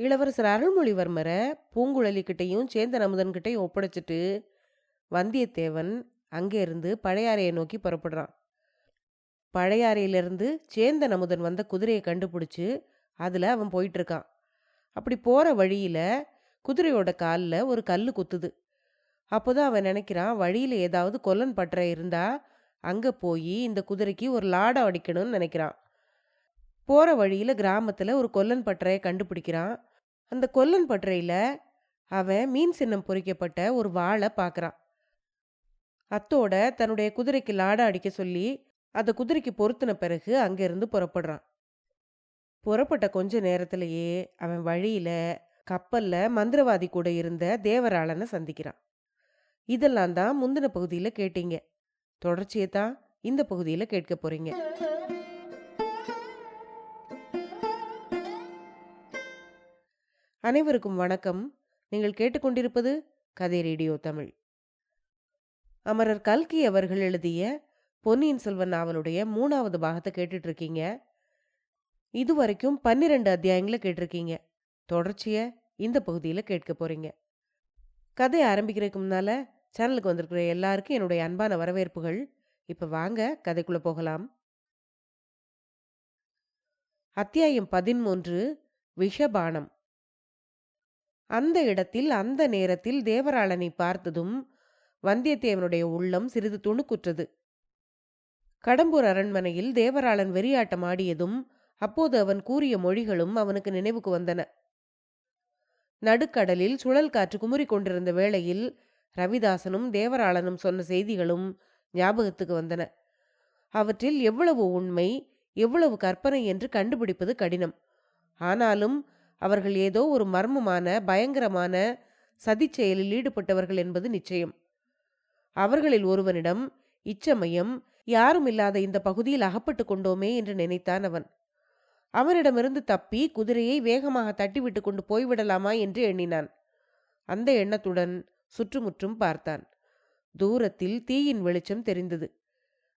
இளவரசர் அருள்மொழிவர்மரை பூங்குழலி கிட்டையும் சேந்தன் அமுதன்கிட்டையும் ஒப்படைச்சிட்டு வந்தியத்தேவன் அங்கே இருந்து பழையாறையை நோக்கி புறப்படுறான். பழையாறையிலிருந்து சேந்தன் அமுதன் வந்த குதிரையை கண்டுபிடிச்சு அதில் அவன் போயிட்டு இருக்கான். அப்படி போகிற வழியில் குதிரையோட காலில் ஒரு கல் குத்துது. அப்போதான் அவன் நினைக்கிறான், வழியில் ஏதாவது கொல்லன் பட்டறை இருந்தா அங்கே போய் இந்த குதிரைக்கு ஒரு லாடம் அடிக்கணும்னு நினைக்கிறான். போகிற வழியில் கிராமத்தில் ஒரு கொல்லன் பட்டறையை கண்டுபிடிக்கிறான். அந்த கொல்லன் பட்டறையில் அவன் மீன் சின்னம் பொறிக்கப்பட்ட ஒரு வாளை பார்க்குறான். அத்தோட தன்னுடைய குதிரைக்கு லாடம் அடிக்க சொல்லி அதை குதிரைக்கு பொருத்தின பிறகு அங்கேருந்து புறப்படுறான். புறப்பட்ட கொஞ்ச நேரத்திலேயே அவன் வழியில் கப்பலில் மந்திரவாதி கூட இருந்த தேவராளனை சந்திக்கிறான். இதெல்லாம் தான் முந்தின பகுதியில் கேட்டீங்க. தொடர்ச்சியை தான் இந்த பகுதியில் கேட்க போறீங்க. அனைவருக்கும் வணக்கம். நீங்கள் கேட்டுக்கொண்டிருப்பது கதை ரேடியோ தமிழ். அமரர் கல்கி அவர்கள் எழுதிய பொன்னியின் செல்வன் நாவலுடைய 3வது பாகத்தை கேட்டுட்டு இருக்கீங்க. இதுவரைக்கும் 12 அத்தியாயங்களை கேட்டிருக்கீங்க. தொடர்ச்சியை இந்த பகுதியில் கேட்க போறீங்க. கதை ஆரம்பிக்கிறதுக்கு முன்னால சேனலுக்கு வந்திருக்கிற எல்லாருக்கும் என்னுடைய அன்பான வரவேற்புகள். இப்ப வாங்க கதைக்குள்ள போகலாம். அத்தியாயம் 13, விஷபானம். அந்த இடத்தில் அந்த நேரத்தில் தேவராளனை பார்த்ததும் வந்தியத்தேவனுடைய உள்ளம் சிறிது துணுக்குற்றது. கடம்பூர் அரண்மனையில் தேவராளன் வெறியாட்டம் ஆடியதும் அப்போது அவன் கூறிய மொழிகளும் அவனுக்கு நினைவுக்கு வந்தன. நடுக்கடலில் சுழல் காற்று குமுறி கொண்டிருந்த வேளையில் ரவிதாசனும் தேவராளனும் சொன்ன செய்திகளும் ஞாபகத்துக்கு வந்தன. அவற்றில் எவ்வளவு உண்மை, எவ்வளவு கற்பனை என்று கண்டுபிடிப்பது கடினம். ஆனாலும் அவர்கள் ஏதோ ஒரு மர்மமான பயங்கரமான சதிச் செயலில் ஈடுபட்டவர்கள் என்பது நிச்சயம். அவர்களில் ஒருவனிடம் இச்சமயம் யாரும் இல்லாத இந்த பகுதியில் அகப்பட்டு கொண்டோமே என்று நினைத்தான் அவன். அவனிடமிருந்து தப்பி குதிரையை வேகமாக தட்டிவிட்டு கொண்டு போய்விடலாமா என்று எண்ணினான். அந்த எண்ணத்துடன் சுற்றுமுற்றும் பார்த்தான். தூரத்தில் தீயின் வெளிச்சம் தெரிந்தது.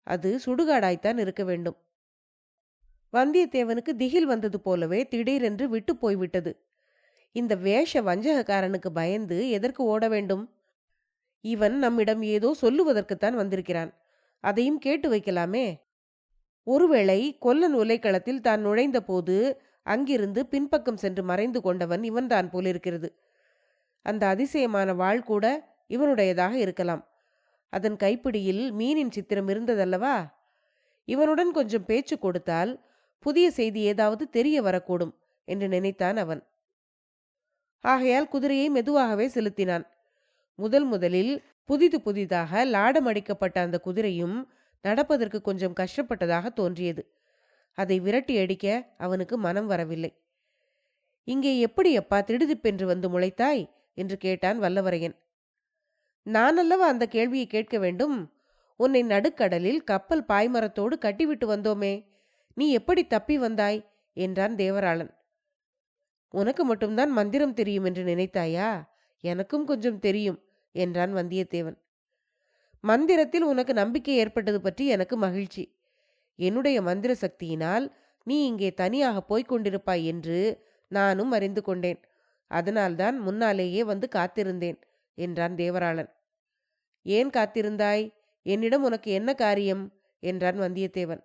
அது சுடுகாடாய்த்தான் இருக்க வேண்டும். வந்தியத்தேவனுக்கு திகில் வந்தது போலவே திடீரென்று விட்டு போய்விட்டது. இந்த வேஷ வஞ்சகக்காரனுக்கு பயந்து எதற்கு ஓட வேண்டும்? இவன் நம்மிடம் ஏதோ சொல்லுவதற்குத்தான் வந்திருக்கிறான். அதையும் கேட்டு வைக்கலாமே. ஒருவேளை கொல்லன் உலைக்களத்தில் தான் நுழைந்த போது அங்கிருந்து பின்பக்கம் சென்று மறைந்து கொண்டவன் இவன்தான் போலிருக்கிறது. அந்த அதிசயமான வாள் கூட இவனுடையதாக இருக்கலாம். அதன் கைப்பிடியில் மீனின் சித்திரம் இருந்ததல்லவா? இவனுடன் கொஞ்சம் பேச்சு கொடுத்தால் புதிய செய்தி ஏதாவது தெரிய வரக்கூடும் என்று நினைத்தான் அவன். ஆகையால் குதிரையை மெதுவாகவே செலுத்தினான். முதலில் புதிதாக லாடம் அடிக்கப்பட்ட அந்த குதிரையும் நடப்பதற்கு கொஞ்சம் கஷ்டப்பட்டதாக தோன்றியது. அதை விரட்டி அடிக்க அவனுக்கு மனம் வரவில்லை. இங்கே எப்படி அப்பா திடுதிப்பென்று வந்து முளைத்தாய் என்று கேட்டான் வல்லவரையன். நான் அல்லவா அந்த கேள்வியை கேட்க வேண்டும்? உன்னை நடுக்கடலில் கப்பல் பாய்மரத்தோடு கட்டிவிட்டு வந்தோமே, நீ எப்படி தப்பி வந்தாய் என்றான் தேவராளன். உனக்கு மட்டும்தான் மந்திரம் தெரியும் என்று நினைத்தாயா? எனக்கும் கொஞ்சம் தெரியும் என்றான் வந்தியத்தேவன். மந்திரத்தில் உனக்கு நம்பிக்கை ஏற்பட்டது பற்றி எனக்கு மகிழ்ச்சி. என்னுடைய மந்திர சக்தியினால் நீ இங்கே தனியாக போய்க் கொண்டிருப்பாய் என்று நானும் அறிந்து கொண்டேன். அதனால்தான் முன்னாலேயே வந்து காத்திருந்தேன் என்றான் தேவராளன். ஏன் காத்திருந்தாய்? என்னிடம் உனக்கு என்ன காரியம் என்றான் வந்தியத்தேவன்.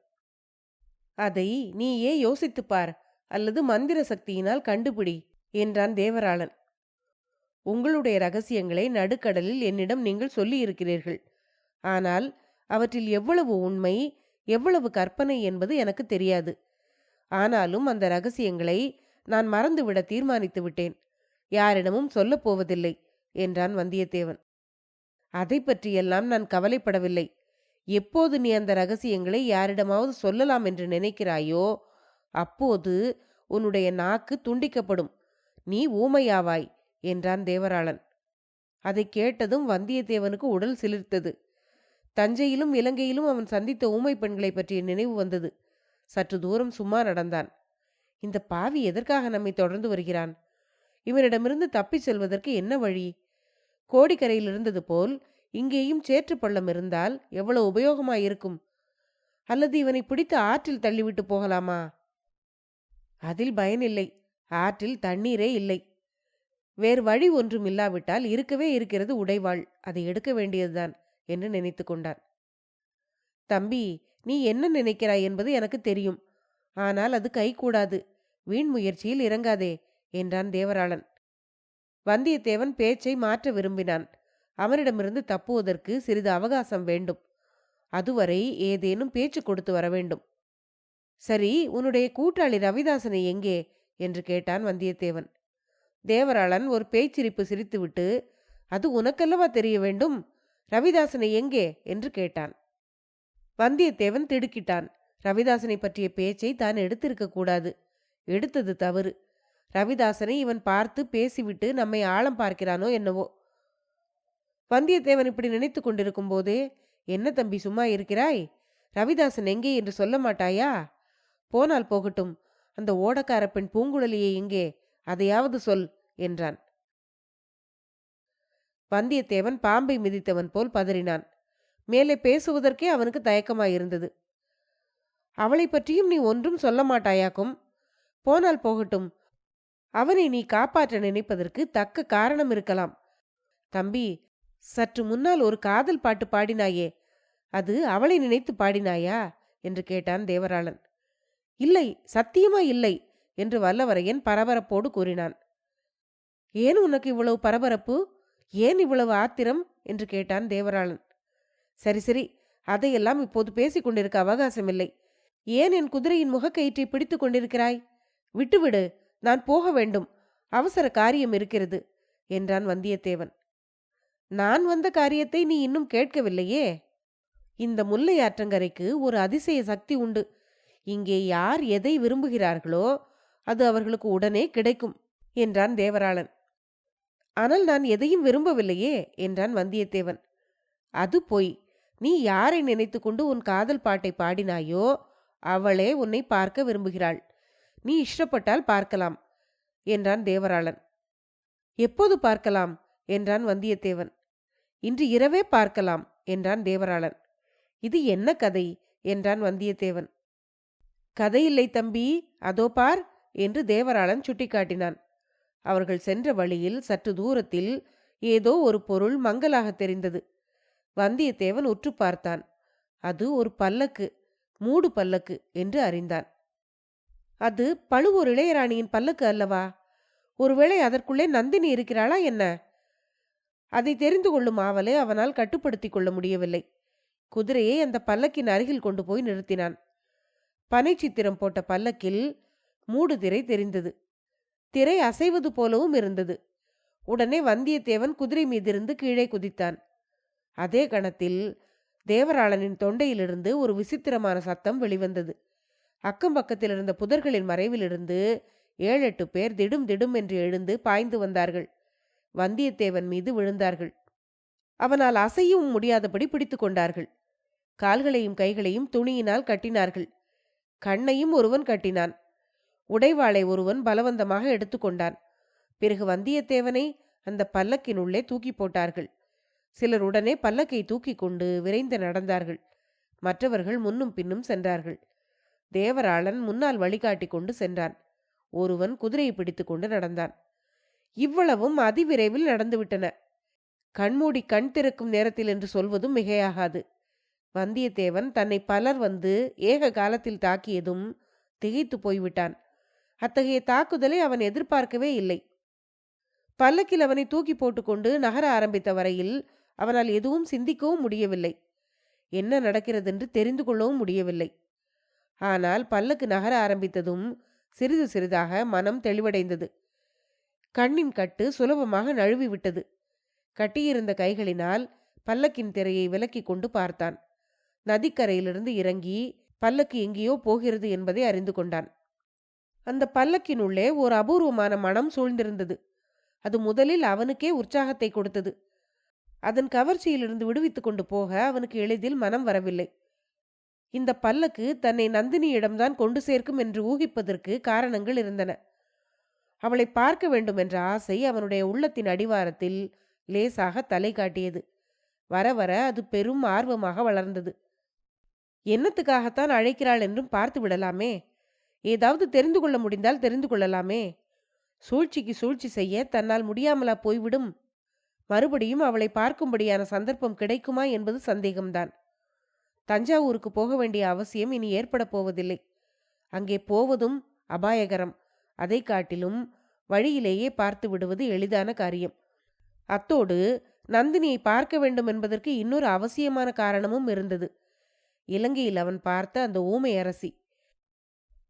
அதை நீயே யோசித்துப்பார், அல்லது மந்திர சக்தியினால் கண்டுபிடி என்றான் தேவராளன். உங்களுடைய ரகசியங்களை நடுக்கடலில் என்னிடம் நீங்கள் சொல்லி இருக்கிறீர்கள். ஆனால் அவற்றில் எவ்வளவு உண்மை, எவ்வளவு கற்பனை என்பது எனக்கு தெரியாது. ஆனாலும் அந்த ரகசியங்களை நான் மறந்துவிட தீர்மானித்து விட்டேன். யாரிடமும் சொல்லப் போவதில்லை என்றான் வந்தியத்தேவன். அதை பற்றியெல்லாம் நான் கவலைப்படவில்லை. எப்போது நீ அந்த ரகசியங்களை யாரிடமாவது சொல்லலாம் என்று நினைக்கிறாயோ அப்போது உன்னுடைய நாக்கு துண்டிக்கப்படும், நீ ஊமையாவாய் என்றான் தேவராளன். அதை கேட்டதும் வந்தியத்தேவனுக்கு உடல் சிலிர்த்தது. தஞ்சையிலும் இலங்கையிலும் அவன் சந்தித்த ஊமை பெண்களை பற்றிய நினைவு வந்தது. சற்று தூரம் சும்மா நடந்தான். இந்த பாவி எதற்காக நம்மை தொடர்ந்து வருகிறான்? இவனிடமிருந்து தப்பிச் செல்வதற்கு என்ன வழி? கோடிக்கரையில் இருந்தது போல் இங்கேயும் சேற்று பள்ளம் இருந்தால் எவ்வளவு உபயோகமாயிருக்கும். அல்லது இவனை பிடித்து ஆற்றில் தள்ளிவிட்டு போகலாமா? அதில் பயனில்லை. ஆற்றில் தண்ணீரே இல்லை. வேறு வழி ஒன்றும் இல்லாவிட்டால் இருக்கவே இருக்கிறது உடைவாள், அதை எடுக்க வேண்டியதுதான் என்று நினைத்து கொண்டான். தம்பி, நீ என்ன நினைக்கிறாய் என்பது எனக்கு தெரியும். ஆனால் அது கைகூடாது. வீண் முயற்சியில் இறங்காதே என்றான் தேவராளன். வந்தியத்தேவன் பேச்சை மாற்ற விரும்பினான். அவனிடமிருந்து தப்புவதற்கு சிறிது அவகாசம் வேண்டும். அதுவரை ஏதேனும் பேச்சு கொடுத்து வர வேண்டும். சரி, உன்னுடைய கூட்டாளி ரவிதாசனை எங்கே என்று கேட்டான் வந்தியத்தேவன். தேவராளன் ஒரு பேய்ச்சிரிப்பு சிரித்துவிட்டு, அது உனக்கல்லவா தெரிய வேண்டும், ரவிதாசனை எங்கே என்று கேட்டான். வந்தியத்தேவன் திடுக்கிட்டான். ரவிதாசனை பற்றிய பேச்சை தான் எடுத்திருக்க கூடாது. எடுத்தது தவறு. ரவிதாசனை இவன் பார்த்து பேசிவிட்டு நம்மை ஆழம் பார்க்கிறானோ என்னவோ. வந்தியத்தேவன் இப்படி நினைத்து கொண்டிருக்கும் போதே, என்ன தம்பி சும்மா இருக்கிறாய், ரவிதாசன் எங்கே என்று சொல்ல மாட்டாயா? போனால் போகட்டும், அந்த ஓடக்கார பெண் பூங்குழலியை எங்கே, அதையாவது சொல் என்றான். வந்தியத்தேவன் பாம்பை மிதித்தவன் போல் பதறினான். மேலே பேசுவதற்கே அவனுக்கு தயக்கமாயிருந்தது. அவளை பற்றியும் நீ ஒன்றும் சொல்ல மாட்டாயாக்கும். போனால் போகட்டும், அவனை நீ காப்பாற்ற நினைப்பதற்கு தக்க காரணம் இருக்கலாம். தம்பி, சற்று முன்னால் ஒரு காதல் பாட்டு பாடினாயே, அது அவளை நினைத்து பாடினாயா என்று கேட்டான் தேவராளன். இல்லை, சத்தியமா இல்லை என்று வல்லவரையன் பரபரப்போடு கூறினான். ஏன் உனக்கு இவ்வளவு பரபரப்பு, ஏன் இவ்வளவு ஆத்திரம் என்று கேட்டான் தேவராளன். சரி சரி, அதையெல்லாம் இப்போது பேசிக் கொண்டிருக்க அவகாசமில்லை. ஏன் என் குதிரையின் முகக்கயிற்றை பிடித்து கொண்டிருக்கிறாய்? விட்டுவிடு, நான் போக வேண்டும், அவசர காரியம் இருக்கிறது என்றான் வந்தியத்தேவன். நான் வந்த காரியத்தை நீ இன்னும் கேட்கவில்லையே. இந்த முல்லை ஆற்றங்கரைக்கு ஒரு அதிசய சக்தி உண்டு. இங்கே யார் எதை விரும்புகிறார்களோ அது அவர்களுக்கு உடனே கிடைக்கும் என்றான் தேவராளன். ஆனால் நான் எதையும் விரும்பவில்லையே என்றான் வந்தியத்தேவன். அது பொய். நீ யாரை நினைத்து கொண்டு உன் காதல் பாட்டை பாடினாயோ அவளே உன்னை பார்க்க விரும்புகிறாள். நீ இஷ்டப்பட்டால் பார்க்கலாம் என்றான் தேவராளன். எப்போது பார்க்கலாம் என்றான் வந்தியத்தேவன். இன்று இரவே பார்க்கலாம் என்றான் தேவராளன். இது என்ன கதை என்றான் வந்தியத்தேவன். கதையில்லை தம்பி, அதோ பார் என்று தேவராளன் சுட்டிக்காட்டினான். அவர்கள் சென்ற வழியில் சற்று தூரத்தில் ஏதோ ஒரு பொருள் மங்கலாக தெரிந்தது. வந்தியத்தேவன் உற்று பார்த்தான். அது ஒரு பல்லக்கு, மூடு பல்லக்கு என்று அறிந்தான். அது பழுவூர் இளையராணியின் பல்லக்கு அல்லவா? ஒருவேளை அதற்குள்ளே நந்தினி இருக்கிறாளா என்ன? அதை தெரிந்து கொள்ளும் ஆவலை அவனால் கட்டுப்படுத்தி கொள்ள முடியவில்லை. குதிரையை அந்த பல்லக்கின் அருகில் கொண்டு போய் நிறுத்தினான். பனை சித்திரம் போட்ட பல்லக்கில் மூடு திரை தெரிந்தது. திரை அசைவது போலவும் இருந்தது. உடனே வந்தியத்தேவன் குதிரை மீதிருந்து கீழே குதித்தான். அதே கணத்தில் தேவராளனின் தொண்டையிலிருந்து ஒரு விசித்திரமான சத்தம் வெளிவந்தது. அக்கம் பக்கத்தில் இருந்த புதர்களின் மறைவிலிருந்து 7-8 பேர் திடும் திடும் என்று எழுந்து பாய்ந்து வந்தார்கள். வந்தியத்தேவன் மீது விழுந்தார்கள். அவனால் அசையவும் முடியாதபடி பிடித்து கொண்டார்கள். கால்களையும் கைகளையும் துணியினால் கட்டினார்கள். கண்ணையும் ஒருவன் கட்டினான். உடைவாளை ஒருவன் பலவந்தமாக எடுத்துக்கொண்டான். பிறகு வந்தியத்தேவனை அந்த பல்லக்கினுள்ளே தூக்கி போட்டார்கள். சிலர் உடனே பல்லக்கை தூக்கி கொண்டு விரைந்து நடந்தார்கள். மற்றவர்கள் முன்னும் பின்னும் சென்றார்கள். தேவராளன் முன்னால் வழிகாட்டி கொண்டு சென்றான். ஒருவன் குதிரையை பிடித்து கொண்டு நடந்தான். இவ்வளவும் அதிவிரைவில் நடந்துவிட்டன. கண்மூடி கண் திறக்கும் நேரத்தில் என்று சொல்வதும் மிகையாகாது. வந்தியத்தேவன் தன்னை பலர் வந்து ஏக காலத்தில் தாக்கியதும் திகைத்து போய்விட்டான். அத்தகைய தாக்குதலை அவன் எதிர்பார்க்கவே இல்லை. பல்லக்கில் அவனை தூக்கி போட்டுக்கொண்டு நகர ஆரம்பித்த வரையில் அவனால் எதுவும் சிந்திக்கவும் முடியவில்லை. என்ன நடக்கிறதென்று தெரிந்து கொள்ளவும் முடியவில்லை. ஆனால் பல்லக்கு நகர ஆரம்பித்ததும் சிறிது சிறிதாக மனம் தெளிவடைந்தது. கண்ணின் கட்டு சுலபமாக நழுவிவிட்டது. கட்டியிருந்த கைகளினால் பல்லக்கின் திரையை விலக்கி கொண்டு பார்த்தான். நதிக்கரையிலிருந்து இறங்கி பல்லக்கு எங்கேயோ போகிறது என்பதை அறிந்து கொண்டான். அந்த பல்லக்கினுள்ளே ஒரு அபூர்வமான மனம் சூழ்ந்திருந்தது. அது முதலில் அவனுக்கே உற்சாகத்தை கொடுத்தது. அதன் கவர்ச்சியிலிருந்து விடுவித்துக் கொண்டு போக அவனுக்கு எளிதில் மனம் வரவில்லை. இந்த பல்லக்கு தன்னை நந்தினியிடம்தான் கொண்டு சேர்க்கும் என்று ஊகிப்பதற்கு காரணங்கள் இருந்தன. அவளை பார்க்க வேண்டும் என்ற ஆசை அவனுடைய உள்ளத்தின் அடிவாரத்தில் லேசாக தலை காட்டியது. வர வர அது பெரும் ஆர்வமாக வளர்ந்தது. என்னத்துக்காகத்தான் அழைக்கிறாள் என்றும் பார்த்து விடலாமே, ஏதாவது தெரிந்து கொள்ள முடிந்தால் தெரிந்து கொள்ளலாமே, சூழ்ச்சிக்கு சூழ்ச்சி செய்ய தன்னால் முடியாமலா போய்விடும்? மறுபடியும் அவளை பார்க்கும்படியான சந்தர்ப்பம் கிடைக்குமா என்பது சந்தேகம்தான். தஞ்சாவூருக்கு போக வேண்டிய அவசியம் இனி ஏற்பட போவதில்லை. அங்கே போவதும் அபாயகரம். அதை காட்டிலும் வழியிலேயே பார்த்து விடுவது எளிதான காரியம். அத்தோடு நந்தினியை பார்க்க வேண்டும் என்பதற்கு இன்னொரு அவசியமான காரணமும் இருந்தது. இலங்கையில் அவன் பார்த்த அந்த ஊமை அரசி.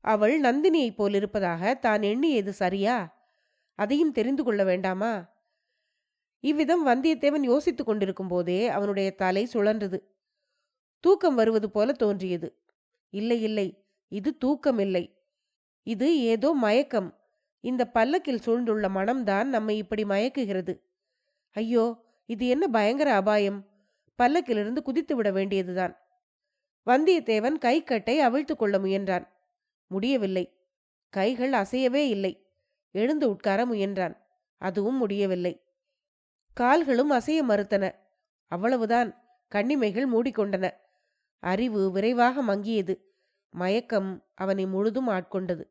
அவள் நந்தினியைப் போலிருப்பதாக தான் எண்ணியது சரியா? அதையும் தெரிந்து கொள்ள வேண்டாமா? இவ்விதம் வந்தியத்தேவன் யோசித்துக் கொண்டிருக்கும் போதே அவனுடைய தலை சுழன்றது. தூக்கம் வருவது போல தோன்றியது. இல்லை இல்லை, இது தூக்கமில்லை, இது ஏதோ மயக்கம். இந்த பல்லக்கில் சூழ்ந்துள்ள மனம்தான் நம்மை இப்படி மயக்குகிறது. ஐயோ, இது என்ன பயங்கர அபாயம்! பல்லக்கிலிருந்து குதித்து விட வேண்டியதுதான். வந்தியத்தேவன் கைக்கட்டை அவிழ்த்து கொள்ள முயன்றான். முடியவில்லை. கைகள் அசையவே இல்லை. எழுந்து உட்கார முயன்றான். அதுவும் முடியவில்லை. கால்களும் அசைய மறுத்தன. அவ்வளவுதான். கண்ணிமைகள் மூடிக்கொண்டன. அறிவு விரைவாக மங்கியது. மயக்கம் அவனை முழுதும் ஆட்கொண்டது.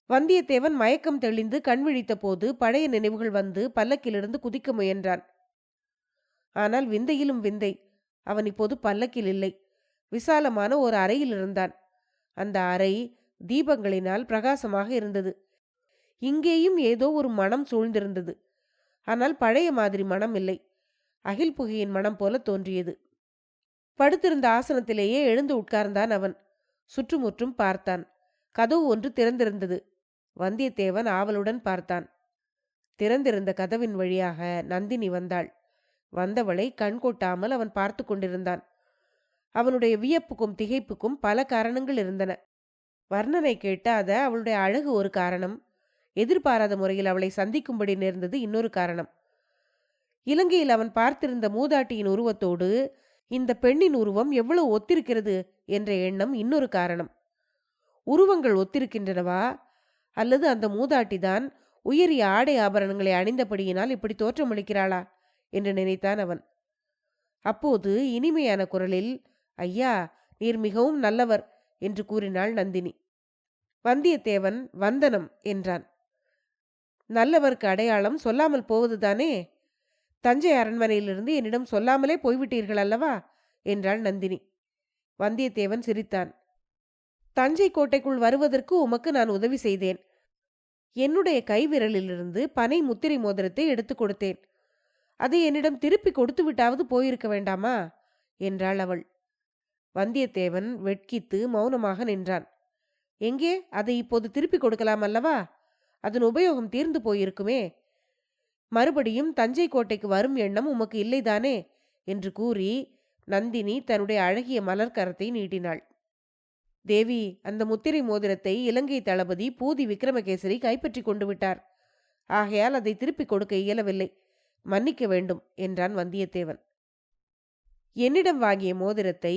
வந்தியத்தேவன் மயக்கம் தெளிந்து கண் விழித்த போது பழைய நினைவுகள் வந்து பல்லக்கிலிருந்து குதிக்க முயன்றான். ஆனால் விந்தையிலும் விந்தை. அவன் இப்போது பல்லக்கில் இல்லை. விசாலமான ஒரு அறையில் இருந்தான். அந்த அறை தீபங்களினால் பிரகாசமாக இருந்தது. இங்கேயும் ஏதோ ஒரு மனம் சூழ்ந்திருந்தது. ஆனால் பழைய மாதிரி மனம் இல்லை. அகில் புகையின் மனம் போல தோன்றியது. படுத்திருந்த ஆசனத்திலேயே எழுந்து உட்கார்ந்தான் அவன். சுற்றுமுற்றும் பார்த்தான். கதவு ஒன்று திறந்திருந்தது. வந்தியத்தேவன் ஆவலுடன் பார்த்தான். திறந்திருந்த கதவின் வழியாக நந்தினி வந்தாள். வந்தவளை கண் கொட்டாமல் அவன் பார்த்து கொண்டிருந்தான். அவனுடைய வியப்புக்கும் திகைப்புக்கும் பல காரணங்கள் இருந்தன. வர்ணனை கேட்டாத அவளுடைய அழகு ஒரு காரணம். எதிர்பாராத முறையில் அவளை சந்திக்கும்படி நேர்ந்தது இன்னொரு காரணம். இலங்கையில் அவன் பார்த்திருந்த மூதாட்டியின் உருவத்தோடு இந்த பெண்ணின் உருவம் எவ்வளவு ஒத்திருக்கிறது என்ற எண்ணம் இன்னொரு காரணம். உருவங்கள் ஒத்திருக்கின்றனவா, அல்லது அந்த மூதாட்டிதான் உயரிய ஆடை ஆபரணங்களை அணிந்தபடியினால் இப்படி தோற்றமளிக்கிறாளா என்று நினைத்தான் அவன். அப்போது இனிமையான குரலில், ஐயா, நீர் மிகவும் நல்லவர் என்று கூறினாள் நந்தினி. வந்தியத்தேவன் வந்தனம் என்றான். நல்லவருக்கு அடையாளம் சொல்லாமல் போவதுதானே? தஞ்சை அரண்மனையிலிருந்து என்னிடம் சொல்லாமலே போய்விட்டீர்கள் அல்லவா என்றாள் நந்தினி. வந்தியத்தேவன் சிரித்தான். தஞ்சை கோட்டைக்குள் வருவதற்கு உமக்கு நான் உதவி செய்தேன். என்னுடைய கைவிரலிலிருந்து பனை முத்திரை மோதிரத்தை எடுத்துக் கொடுத்தேன். அதை என்னிடம் திருப்பி கொடுத்து விட்டாவது போயிருக்க வேண்டாமா என்றாள் அவள். வந்தியத்தேவன் வெட்கித்து மௌனமாக நின்றான். எங்கே, அதை இப்போது திருப்பி கொடுக்கலாம் அல்லவா? அதன் உபயோகம் தீர்ந்து போயிருக்குமே. மறுபடியும் தஞ்சை கோட்டைக்கு வரும் எண்ணம் உமக்கு இல்லைதானே என்று கூறி நந்தினி தன்னுடைய அழகிய மலர்கரத்தை நீட்டினாள். தேவி, அந்த முத்திரை மோதிரத்தை இலங்கை தளபதி பூதி விக்ரமகேசரி கைப்பற்றி கொண்டு விட்டார். ஆகையால் அதை திருப்பிக் கொடுக்க இயலவில்லை. மன்னிக்க வேண்டும் என்றான் வந்தியத்தேவன். என்னிடம் வாங்கிய மோதிரத்தை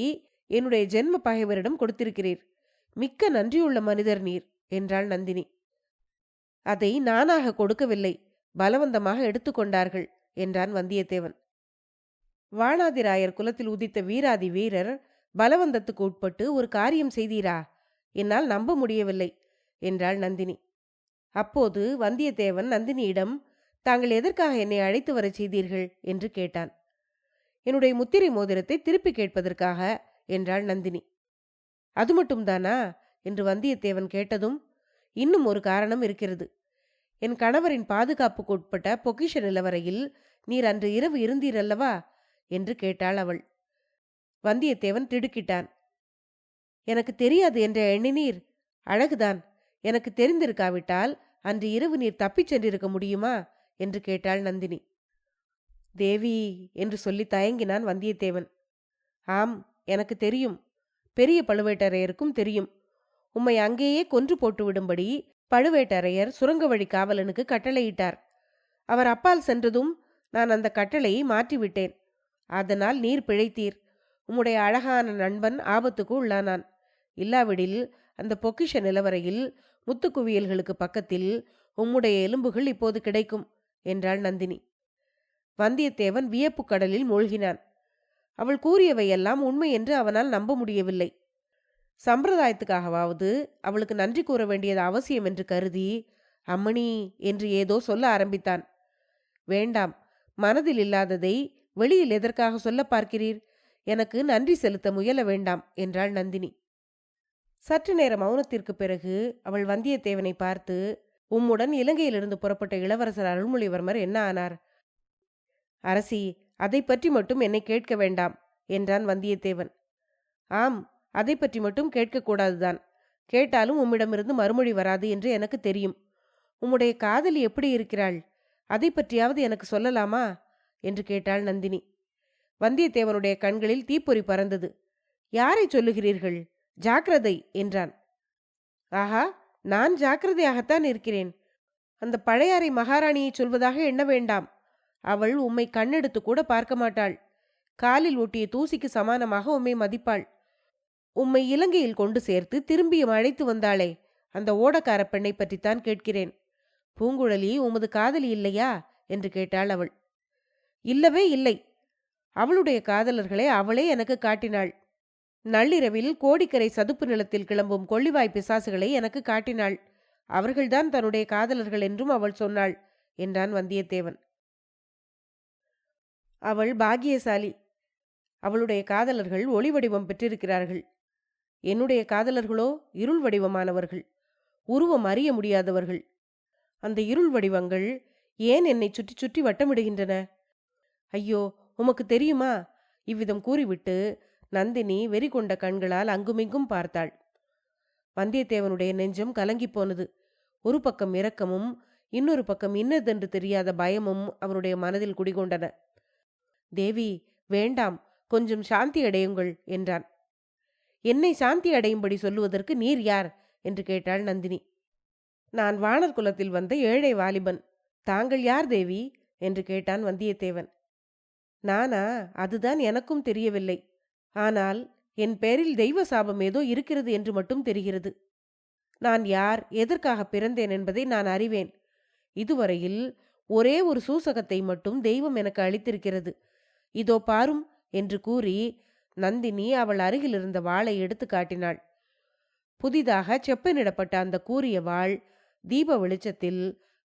என்னுடைய ஜென்ம பகைவரிடம் கொடுத்திருக்கிறீர். மிக்க நன்றியுள்ள மனிதர் நீர் என்றாள் நந்தினி. அதை நானாக கொடுக்கவில்லை, பலவந்தமாக எடுத்துக்கொண்டார்கள் என்றான் வந்தியத்தேவன். வாணாதிராயர் குலத்தில் உதித்த வீராதி வீரர் பலவந்தத்துக்கு உட்பட்டு ஒரு காரியம் செய்தீரா? என்னால் நம்ப முடியவில்லை என்றாள் நந்தினி. அப்போது வந்தியத்தேவன் நந்தினியிடம், தாங்கள் எதற்காக என்னை அழைத்து வரச் செய்தீர்கள் என்று கேட்டான். என்னுடைய முத்திரை மோதிரத்தை திருப்பி கேட்பதற்காக என்றாள் நந்தினி. அது மட்டும்தானா என்று வந்தியத்தேவன் கேட்டதும், இன்னும் ஒரு காரணம் இருக்கிறது. என் கணவரின் பாதுகாப்புக்கு உட்பட்ட பொக்கிஷ நிலவரையில் நீர் அன்று இரவு இருந்தீரல்லவா என்று கேட்டாள் அவள். வந்தியத்தேவன் திடுக்கிட்டான். எனக்கு தெரியாது என்ற எண்ணினீர்? அழகுதான். எனக்கு தெரிந்திருக்காவிட்டால் அன்று இரவு நீர் தப்பிச் சென்றிருக்க முடியுமா என்று கேட்டாள் நந்தினி. தேவி என்று சொல்லி தயங்கினான் வந்தியத்தேவன். ஆம், எனக்கு தெரியும். பெரிய பழுவேட்டரையருக்கும் தெரியும். உம்மை அங்கேயே கொன்று போட்டு விடும்படி பழுவேட்டரையர் சுரங்க வழி காவலனுக்கு கட்டளையிட்டார். அவர் அப்பால் சென்றதும் நான் அந்த கட்டளையை மாற்றிவிட்டேன். அதனால் நீர் பிழைத்தீர். உம்முடைய அழகான நண்பன் ஆபத்துக்கு உள்ளானான். இல்லாவிடில் அந்த பொக்கிஷ நிலவரையில் முத்துக்குவியல்களுக்கு பக்கத்தில் உம்முடைய எலும்புகள் இப்போது கிடைக்கும் என்றாள் நந்தினி. வந்தியத்தேவன் வியப்பு கடலில் மூழ்கினான். அவள் கூறியவையெல்லாம் உண்மை என்று அவனால் நம்ப முடியவில்லை. சம்பிரதாயத்துக்காகவாவது அவளுக்கு நன்றி கூற வேண்டியது அவசியம் என்று கருதி அம்மணி என்று ஏதோ சொல்ல ஆரம்பித்தான். வேண்டாம், மனதில் இல்லாததை வெளியில் எதற்காக சொல்ல பார்க்கிறீர்? எனக்கு நன்றி செலுத்த முயல வேண்டாம் என்றாள் நந்தினி. சற்று நேர மௌனத்திற்கு பிறகு அவள் வந்தியத்தேவனை பார்த்து, உம்முடன் இலங்கையிலிருந்து புறப்பட்ட இளவரசர் அருள்மொழிவர்மர் என்ன ஆனார்? அரசி, அதை பற்றி மட்டும் என்னை கேட்க வேண்டாம் என்றான் வந்தியத்தேவன். ஆம், அதை பற்றி மட்டும் கேட்கக்கூடாதுதான். கேட்டாலும் உம்மிடமிருந்து மறுமொழி வராது என்று எனக்கு தெரியும். உம்முடைய காதலி எப்படி இருக்கிறாள்? அதை பற்றியாவது எனக்கு சொல்லலாமா என்று கேட்டாள் நந்தினி. வந்தியத்தேவனுடைய கண்களில் தீப்பொறி பறந்தது. யாரை சொல்லுகிறீர்கள்? ஜாக்கிரதை என்றான். ஆஹா, நான் ஜாக்கிரதையாகத்தான் இருக்கிறேன். அந்த பழையாறை மகாராணியை சொல்வதாக எண்ண வேண்டாம். அவள் உம்மை கண்ணெடுத்து கூட பார்க்க மாட்டாள். காலில் ஒட்டிய தூசிக்கு சமானமாக உம்மை மதிப்பாள். உம்மை இலங்கையில் கொண்டு சேர்த்து திரும்பியும் அழைத்து வந்தாளே, அந்த ஓடக்கார பெண்ணை பற்றித்தான் கேட்கிறேன். பூங்குழலி உமது காதலி இல்லையா என்று கேட்டாள் அவள். இல்லவே இல்லை. அவளுடைய காதலர்களை அவளே எனக்கு காட்டினாள். நள்ளிரவில் கோடிக்கரை சதுப்பு நிலத்தில் கிளம்பும் கொள்ளிவாய் பிசாசுகளை எனக்கு காட்டினாள். அவர்கள்தான் தன்னுடைய காதலர்கள் என்றும் அவள் சொன்னாள் என்றான் வந்தியத்தேவன். அவள் பாக்கியசாலி. அவளுடைய காதலர்கள் ஒளி வடிவம் பெற்றிருக்கிறார்கள். என்னுடைய காதலர்களோ இருள் வடிவமானவர்கள், உருவம் அறிய முடியாதவர்கள். அந்த இருள் வடிவங்கள் ஏன் என்னை சுற்றி சுற்றி வட்டமிடுகின்றன? ஐயோ, உமக்கு தெரியுமா? இவ்விதம் கூறிவிட்டு நந்தினி வெறி கொண்ட கண்களால் அங்குமிங்கும் பார்த்தாள். வந்தியத்தேவனுடைய நெஞ்சம் கலங்கி போனது. ஒரு பக்கம் இரக்கமும் இன்னொரு பக்கம் இன்னதென்று தெரியாத பயமும் அவனுடைய மனதில் குடிகொண்டன. தேவி, வேண்டாம், கொஞ்சம் சாந்தி அடையுங்கள் என்றான். என்னை சாந்தி அடையும்படி சொல்லுவதற்கு நீர் யார் என்று கேட்டாள் நந்தினி. நான் வானர் குலத்தில் வந்த ஏழை வாலிபன். தாங்கள் யார் தேவி என்று கேட்டான் வந்தியத்தேவன். நானா? அதுதான் எனக்கும் தெரியவில்லை. ஆனால் என் பேரில் தெய்வ சாபம் ஏதோ இருக்கிறது என்று மட்டும் தெரிகிறது. நான் யார், எதற்காக பிறந்தேன் என்பதை நான் அறிவேன். இதுவரையில் ஒரே ஒரு சூசகத்தை மட்டும் தெய்வம் எனக்கு அளித்திருக்கிறது. இதோ பாரும் என்று கூறி நந்தினி அவள் அருகில் இருந்த வாளை எடுத்து காட்டினாள். புதிதாக செப்பனிடப்பட்ட அந்த கூரிய வாள் தீப வெளிச்சத்தில்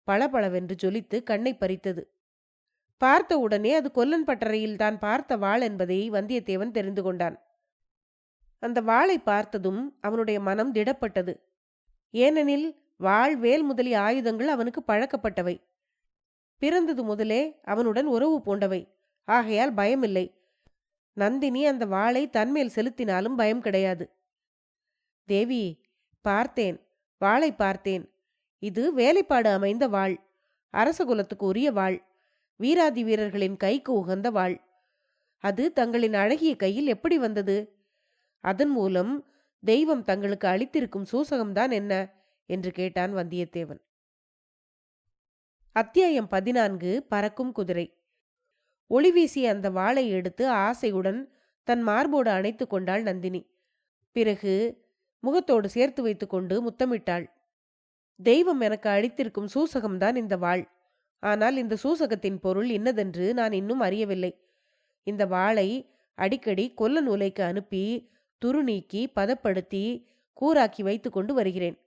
பளபளவென்று ஜொலித்து கண்ணை பறித்தது. பார்த்த உடனே அது கொல்லன் பட்டறையில் தான் பார்த்த வாள் என்பதை வந்தியத்தேவன் தெரிந்து கொண்டான். அந்த வாளை பார்த்ததும் அவனுடைய மனம் திடப்பட்டது. ஏனெனில் வாள், வேல் முதலிய ஆயுதங்கள் அவனுக்கு பழக்கப்பட்டவை. பிறந்தது முதலே அவனுடன் உறவு பூண்டவை. ஆகையால் பயமில்லை. நந்தினி அந்த வாளை தன்மேல் செலுத்தினாலும் பயம் கிடையாது. தேவி, பார்த்தேன், வாளை பார்த்தேன். இது வேலைப்பாடு அமைந்த வாள், அரசகுலத்துக்கு உரிய வாள், வீராதி வீரர்களின் கைக்கு உகந்த வாள். அது தங்களின் அழகிய கையில் எப்படி வந்தது? அதன் மூலம் தெய்வம் தங்களுக்கு அளித்திருக்கும் சூசகம்தான் என்ன என்று கேட்டான் வந்தியத்தேவன். அத்தியாயம் 14. பறக்கும் குதிரை. ஒளி வீசிய அந்த வாளை எடுத்து ஆசையுடன் தன் மார்போடு அணைத்து கொண்டாள் நந்தினி. பிறகு முகத்தோடு சேர்த்து வைத்துக்கொண்டு முத்தமிட்டாள். தெய்வம் எனக்கு அளித்திருக்கும் சூசகம்தான் இந்த வாள். ஆனால் இந்த சூசகத்தின் பொருள் இன்னதென்று நான் இன்னும் அறியவில்லை. இந்த வாளை அடிக்கடி கொல்லன் உலைக்கு அனுப்பி துரு நீக்கி பதப்படுத்தி கூராக்கி வைத்து கொண்டு வருகிறேன்.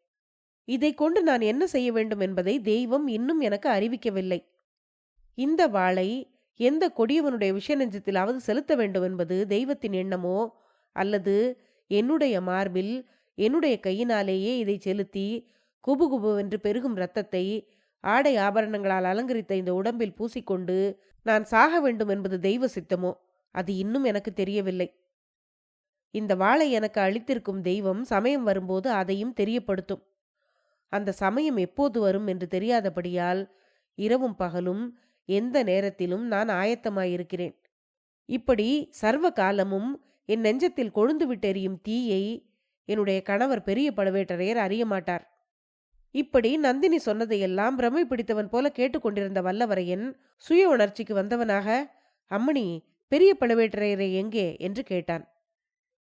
இதை கொண்டு நான் என்ன செய்ய வேண்டும் என்பதை தெய்வம் இன்னும் எனக்கு அறிவிக்கவில்லை. இந்த வாளை எந்த கொடியவனுடைய விஷநெஞ்சத்திலாவது செலுத்த வேண்டும் என்பது தெய்வத்தின் எண்ணமோ, அல்லது என்னுடைய மார்பில் என்னுடைய கையினாலேயே இதை செலுத்தி குபுகுபுவென்று பெருகும் இரத்தத்தை ஆடை ஆபரணங்களால் அலங்கரித்த இந்த உடம்பில் பூசிக்கொண்டு நான் சாக வேண்டும் என்பது தெய்வ சித்தமோ, அது இன்னும் எனக்கு தெரியவில்லை. இந்த வாளை எனக்கு அளித்திருக்கும் தெய்வம் சமயம் வரும்போது அதையும் தெரியப்படுத்தும். அந்த சமயம் எப்போது வரும் என்று தெரியாதபடியால் இரவும் பகலும் எந்த நேரத்திலும் நான் ஆயத்தமாயிருக்கிறேன். இப்படி சர்வ காலமும் என் நெஞ்சத்தில் கொழுந்து விட்டெறியும் தீயை என்னுடைய கணவர் பெரிய பழுவேட்டரையர் அறிய மாட்டார். இப்படி நந்தினி சொன்னதையெல்லாம் பிரமை பிடித்தவன் போல கேட்டுக்கொண்டிருந்த வல்லவரையன் சுய உணர்ச்சிக்கு வந்தவனாக, அம்மணி, பெரிய பழுவேட்டரையரை எங்கே என்று கேட்டான்.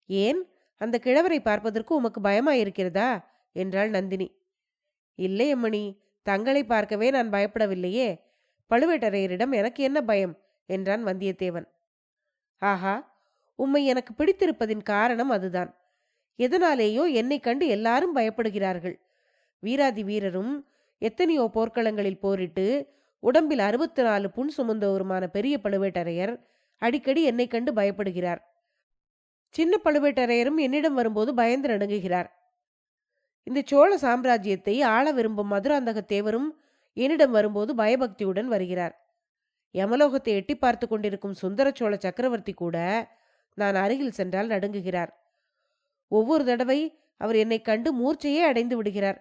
ஏன், அந்த கிழவரை பார்ப்பதற்கு உமக்கு பயமாயிருக்கிறதா என்றாள் நந்தினி. இல்லை அம்மணி, தங்களை பார்க்கவே நான் பயப்படவில்லையே. பழுவேட்டரையரிடம் எனக்கு என்ன பயம் என்றான் வந்தியத்தேவன். ஆஹா, உம்மை எனக்கு பிடித்திருப்பதின் காரணம் அதுதான். எதனாலேயோ என்னை கண்டு எல்லாரும் பயப்படுகிறார்கள். வீராதி வீரரும் எத்தனையோ போர்க்களங்களில் போரிட்டு உடம்பில் 64 புண் சுமந்தவருமான பெரிய பழுவேட்டரையர் அடிக்கடி என்னை கண்டு பயப்படுகிறார். சின்ன பழுவேட்டரையரும் என்னிடம் வரும்போது பயந்து நடுங்குகிறார். இந்த சோழ சாம்ராஜ்யத்தை ஆள விரும்பும் மதுராந்தக தேவரும் என்னிடம் வரும்போது பயபக்தியுடன் வருகிறார். யமலோகத்தை எட்டி பார்த்து கொண்டிருக்கும் சுந்தர சோழ சக்கரவர்த்தி கூட நான் அருகில் சென்றால் நடுங்குகிறார். ஒவ்வொரு தடவை அவர் என்னை கண்டு மூர்ச்சையே அடைந்து விடுகிறார்.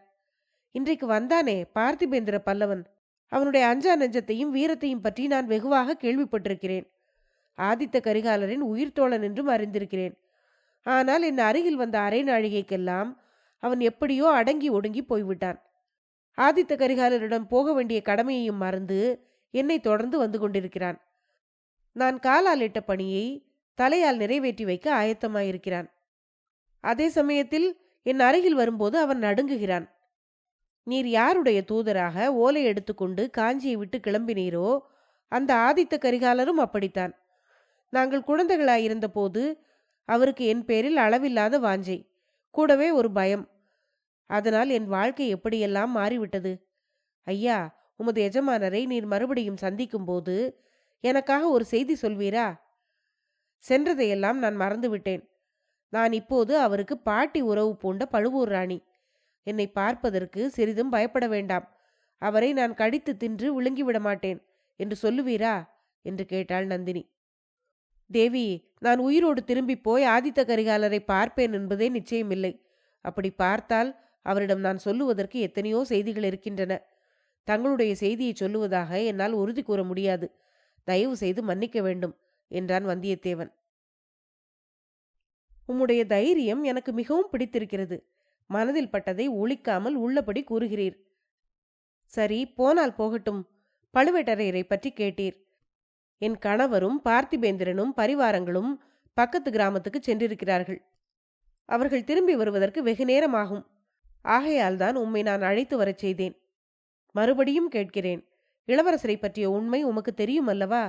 இன்றைக்கு வந்தானே பார்த்திபேந்திர பல்லவன், அவனுடைய அஞ்சா நெஞ்சத்தையும் வீரத்தையும் பற்றி நான் வெகுவாக கேள்விப்பட்டிருக்கிறேன். ஆதித்த கரிகாலரின் உயிர்த்தோழன் என்றும் அறிந்திருக்கிறேன். ஆனால் என் அருகில் வந்த அரை நாழிகைக்கெல்லாம் அவன் எப்படியோ அடங்கி ஒடுங்கி போய்விட்டான். ஆதித்த கரிகாலரிடம் போக வேண்டிய கடமையையும் மறந்து என்னை தொடர்ந்து வந்து கொண்டிருக்கிறான். நான் காலால் இட்ட பணியை தலையால் நிறைவேற்றி வைக்க ஆயத்தமாயிருக்கிறான். அதே சமயத்தில் என் அருகில் வரும்போது அவன் நடுங்குகிறான். நீர் யாருடைய தூதராக ஓலை எடுத்துக்கொண்டு காஞ்சியை விட்டு கிளம்பினீரோ அந்த ஆதித்த கரிகாலரும் அப்படித்தான். நாங்கள் குழந்தைகளாயிருந்த போது அவருக்கு என் பேரில் அளவில்லாத வாஞ்சை, கூடவே ஒரு பயம். அதனால் என் வாழ்க்கை எப்படியெல்லாம் மாறிவிட்டது. ஐயா, உமது எஜமானரை நீர் மறுபடியும் சந்திக்கும் போது எனக்காக ஒரு செய்தி சொல்வீரா? சென்றதையெல்லாம் நான் மறந்துவிட்டேன். நான் இப்போது அவருக்கு பாட்டி உறவு பூண்ட பழுவூர் ராணி. என்னை பார்ப்பதற்கு சிறிதும் பயப்பட வேண்டாம். அவரை நான் கடித்து தின்று விழுங்கிவிட மாட்டேன் என்று சொல்லுவீரா என்று கேட்டாள் நந்தினி. தேவி, நான் உயிரோடு திரும்பி போய் ஆதித்த கரிகாலரை பார்ப்பேன் என்பதே நிச்சயமில்லை. அப்படி பார்த்தால் அவரிடம் நான் சொல்லுவதற்கு எத்தனையோ செய்திகள் இருக்கின்றன. தங்களுடைய செய்தியை சொல்லுவதாக என்னால் உறுதி கூற முடியாது. தயவு செய்து மன்னிக்க வேண்டும் என்றான் வந்தியத்தேவன். உம்முடைய தைரியம் எனக்கு மிகவும் பிடித்திருக்கிறது. மனதில் பட்டதை ஒளிக்காமல் உள்ளபடி கூறுகிறீர். சரி, போனால் போகட்டும். பழுவேட்டரையரை பற்றி கேட்டீர். என் கணவரும் பார்த்திபேந்திரனும் பரிவாரங்களும் பக்கத்து கிராமத்துக்கு சென்றிருக்கிறார்கள். அவர்கள் திரும்பி வருவதற்கு வெகு நேரமாகும். ஆகையால் தான் உம்மை நான் அழைத்து வரச் செய்தேன். மறுபடியும் கேட்கிறேன், இளவரசரை பற்றிய உண்மை உமக்கு தெரியும் அல்லவா?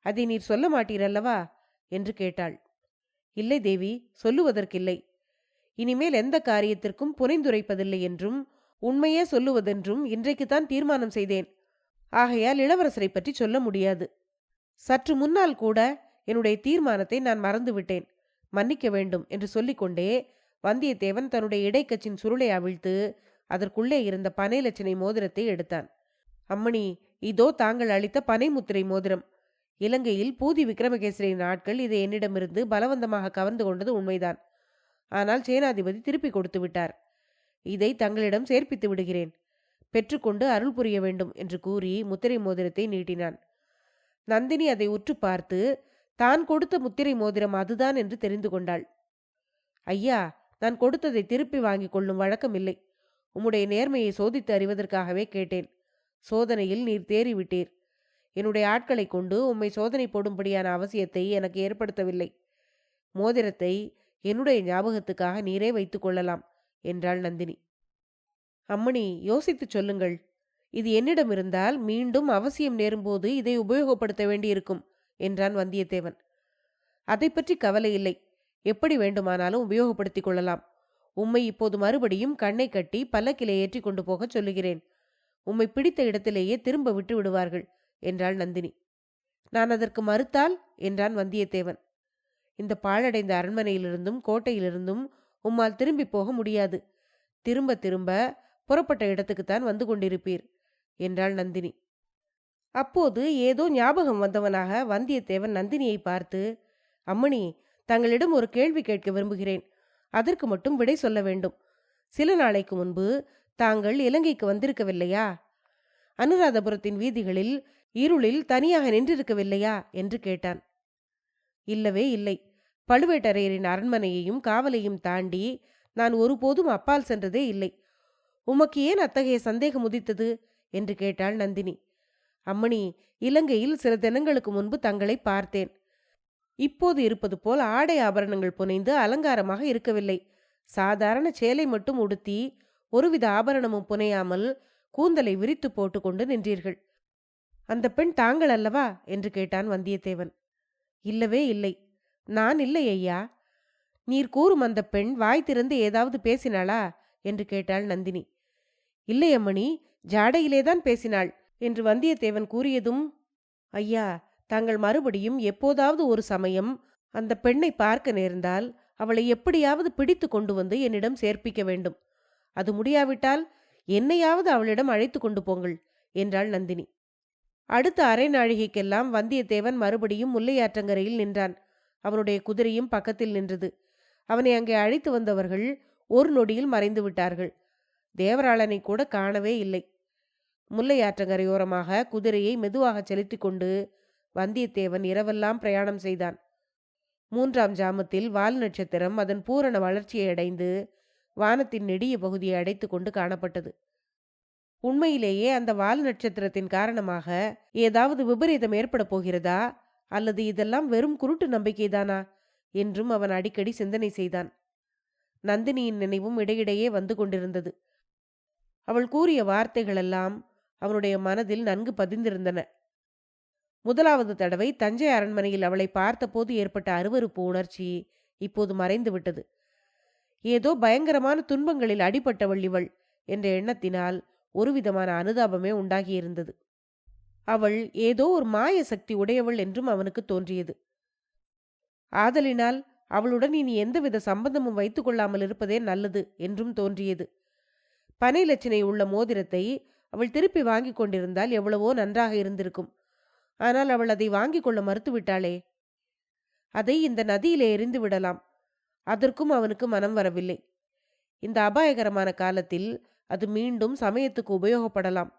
அதை நீர் சொல்ல மாட்டீரல்லவா என்று கேட்டாள். இல்லை தேவி, சொல்லுவதற்கில்லை. இனிமேல் எந்த காரியத்திற்கும் புனைந்துரைப்பதில்லை என்றும் உண்மையே சொல்லுவதென்றும் இன்றைக்குத்தான் தீர்மானம் செய்தேன். ஆகையால் இளவரசரை பற்றி சொல்ல முடியாது. சற்று முன்னால் கூட என்னுடைய தீர்மானத்தை நான் மறந்துவிட்டேன். மன்னிக்க வேண்டும் என்று சொல்லிக்கொண்டே வந்தியத்தேவன் தன்னுடைய இடைக்கச்சின் சுருளை அவிழ்த்து அதற்குள்ளே இருந்த பனை லட்சணை மோதிரத்தை எடுத்தான். அம்மணி, இதோ தாங்கள் அளித்த பனை முத்திரை மோதிரம். இலங்கையில் பூதி விக்ரமகேசரியின் ஆட்கள் இதை என்னிடமிருந்து பலவந்தமாக கவர்ந்து கொண்டது உண்மைதான். ஆனால் சேனாதிபதி திருப்பி கொடுத்து விட்டார். இதை தங்களிடம் சேர்ப்பித்து விடுகிறேன். பெற்றுக்கொண்டு அருள் புரிய வேண்டும் என்று கூறி முத்திரை மோதிரத்தை நீட்டினான். நந்தினி அதை உற்று பார்த்து தான் கொடுத்த முத்திரை மோதிரம் அதுதான் என்று தெரிந்து கொண்டாள். ஐயா, நான் கொடுத்ததை திருப்பி வாங்கிக் கொள்ளும் வழக்கம் இல்லை. உம்முடைய நேர்மையை சோதித்து அறிவதற்காகவே கேட்டேன். சோதனையில் நீர் தேறிவிட்டீர். என்னுடைய ஆட்களை கொண்டு உம்மை சோதனை போடும்படியான அவசியத்தை எனக்கு ஏற்படுத்தவில்லை. மோதிரத்தை என்னுடைய ஞாபகத்துக்காக நீரே வைத்துக் கொள்ளலாம் என்றாள் நந்தினி. அம்மணி, யோசித்துச் சொல்லுங்கள். இது என்னிடம் இருந்தால் மீண்டும் அவசியம் நேரும்போது இதை உபயோகப்படுத்த வேண்டியிருக்கும் என்றான் வந்தியத்தேவன். அதை பற்றி கவலை இல்லை. எப்படி வேண்டுமானாலும் உபயோகப்படுத்திக் கொள்ளலாம். உம்மை இப்போது மறுபடியும் கண்ணை கட்டி பல்லக்கிலே ஏற்றி கொண்டு போகச் சொல்லுகிறேன். உம்மை பிடித்த இடத்திலேயே திரும்ப விட்டு விடுவார்கள் என்றாள் நந்தினி. நான் அதற்கு மறுத்தால் என்றான் வந்தியத்தேவன். இந்த பாழடைந்த அரண்மனையிலிருந்தும் கோட்டையிலிருந்தும் உம்மால் திரும்பி போக முடியாது. திரும்ப திரும்ப புறப்பட்ட இடத்துக்குத்தான் வந்து கொண்டிருப்பீர் என்றாள் நந்தினி. அப்போது ஏதோ ஞாபகம் வந்தவனாக வந்தியத்தேவன் நந்தினியை பார்த்து, அம்மணி, தங்களிடம் ஒரு கேள்வி கேட்க விரும்புகிறேன். அதற்கு மட்டும் விடை சொல்ல வேண்டும். சில நாளைக்கு முன்பு தாங்கள் இலங்கைக்கு வந்திருக்கவில்லையா? அனுராதபுரத்தின் வீதிகளில் இருளில் தனியாக நின்றிருக்கவில்லையா என்று கேட்டான். இல்லவே இல்லை. பழுவேட்டரையரின் அரண்மனையையும் காவலையும் தாண்டி நான் ஒருபோதும் அப்பால் சென்றதே இல்லை. உமக்கு ஏன் அத்தகைய சந்தேகம் உதித்தது என்று கேட்டாள் நந்தினி. அம்மணி, இலங்கையில் சில தினங்களுக்கு முன்பு தங்களை பார்த்தேன். இப்போது இருப்பது போல் ஆடை ஆபரணங்கள் புனைந்து அலங்காரமாக இருக்கவில்லை. சாதாரண சேலை மட்டும் உடுத்தி ஒருவித ஆபரணமும் புனையாமல் கூந்தலை விரித்து போட்டுக்கொண்டு நின்றீர்கள். அந்த பெண் தாங்கள் அல்லவா என்று கேட்டான் வந்தியத்தேவன். இல்லவே இல்லை. நான் இல்லை ஐயா. நீர் கூறும் அந்த பெண் வாய் திறந்து ஏதாவது பேசினாளா என்று கேட்டாள் நந்தினி. இல்லை அம்மணி, ஜாடையிலேதான் பேசினாள் என்று வந்தியத்தேவன் கூறியதும், ஐயா, தாங்கள் மறுபடியும் எப்போதாவது ஒரு சமயம் அந்த பெண்ணை பார்க்க நேர்ந்தால் அவளை எப்படியாவது பிடித்து கொண்டு வந்து என்னிடம் சேர்ப்பிக்க வேண்டும். அது முடியாவிட்டால் என்னையாவது அவளிடம் அழைத்து கொண்டு போங்கள் என்றாள் நந்தினி. அடுத்த அரை நாழிகைக்கெல்லாம் வந்தியத்தேவன் மறுபடியும் முல்லையாற்றங்கரையில் நின்றான். அவனுடைய குதிரையும் பக்கத்தில் நின்றது. அவனை அங்கே அழைத்து வந்தவர்கள் ஒரு நொடியில் மறைந்து விட்டார்கள். தேவராளனை கூட காணவே இல்லை. முல்லையாற்றங்கரையோரமாக குதிரையை மெதுவாக செலுத்தி கொண்டு வந்தியத்தேவன் இரவெல்லாம் பிரயாணம் செய்தான். 3ஆம் ஜாமத்தில் வால் நட்சத்திரம் அதன் பூரண வளர்ச்சியை அடைந்து வானத்தின் நெடிய பகுதியை அடைத்து கொண்டு காணப்பட்டது. உண்மையிலேயே அந்த வால் நட்சத்திரத்தின் காரணமாக ஏதாவது விபரீதம் ஏற்பட போகிறதா, அல்லது இதெல்லாம் வெறும் குருட்டு நம்பிக்கைதானா என்றும் அவன் அடிக்கடி சிந்தனை செய்தான். நந்தினியின் நினைவும் இடையிடையே வந்து கொண்டிருந்தது. அவள் கூறிய வார்த்தைகளெல்லாம் அவனுடைய மனதில் நன்கு பதிந்திருந்தன. முதலாவது தடவை தஞ்சை அரண்மனையில் அவளை பார்த்தபோது ஏற்பட்ட அருவருப்பு உணர்ச்சி இப்போது மறைந்துவிட்டது. ஏதோ பயங்கரமான துன்பங்களில் அடிபட்டவள் இவள் என்ற எண்ணத்தினால் ஒருவிதமான அனுதாபமே உண்டாகியிருந்தது. அவள் ஏதோ ஒரு மாய சக்தி உடையவள் என்றும் அவனுக்கு தோன்றியது. ஆதலினால் அவளுடன் இனி எந்தவித சம்பந்தமும் வைத்துக் கொள்ளாமல் இருப்பதே நல்லது என்றும் தோன்றியது. பனை லட்சணை உள்ள மோதிரத்தை அவள் திருப்பி வாங்கி கொண்டிருந்தால் எவ்வளவோ நன்றாக இருந்திருக்கும். ஆனால் அவள் அதை வாங்கிக் கொள்ள மறுத்துவிட்டாளே. அதை இந்த நதியிலே எறிந்து விடலாம். அதற்கும் அவனுக்கு மனம் வரவில்லை. இந்த அபாயகரமான காலத்தில் அது மீண்டும் சமயத்துக்கு உபயோகப்படலாம்.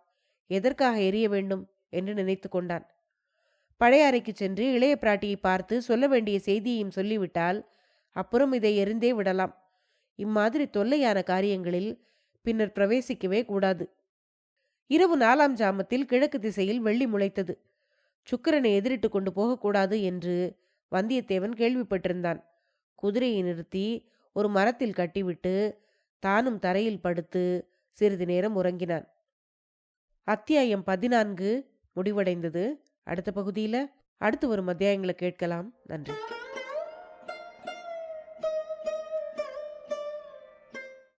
எதற்காக எரிய வேண்டும் என்று நினைத்து கொண்டான். பழையாறைக்கு சென்று இளைய பிராட்டியை பார்த்து சொல்ல வேண்டிய செய்தியையும் சொல்லிவிட்டால் அப்புறம் இதை எரிந்தே விடலாம். இம்மாதிரி தொல்லையான காரியங்களில் பின்னர் பிரவேசிக்கவே கூடாது. இரவு 4ஆம் ஜாமத்தில் கிழக்கு திசையில் வெள்ளி முளைத்தது. சுக்கிரனை எதிரிட்டு கொண்டு போகக்கூடாது என்று வந்தியத்தேவன் கேள்விப்பட்டிருந்தான். குதிரையை நிறுத்தி ஒரு மரத்தில் கட்டிவிட்டு தானும் தரையில் படுத்து சிறிது நேரம் உறங்கினான். அத்தியாயம் 14 முடிவடைந்தது. அடுத்த பகுதியில் அடுத்து வரும் அத்தியாயங்களை கேட்கலாம். நன்றி.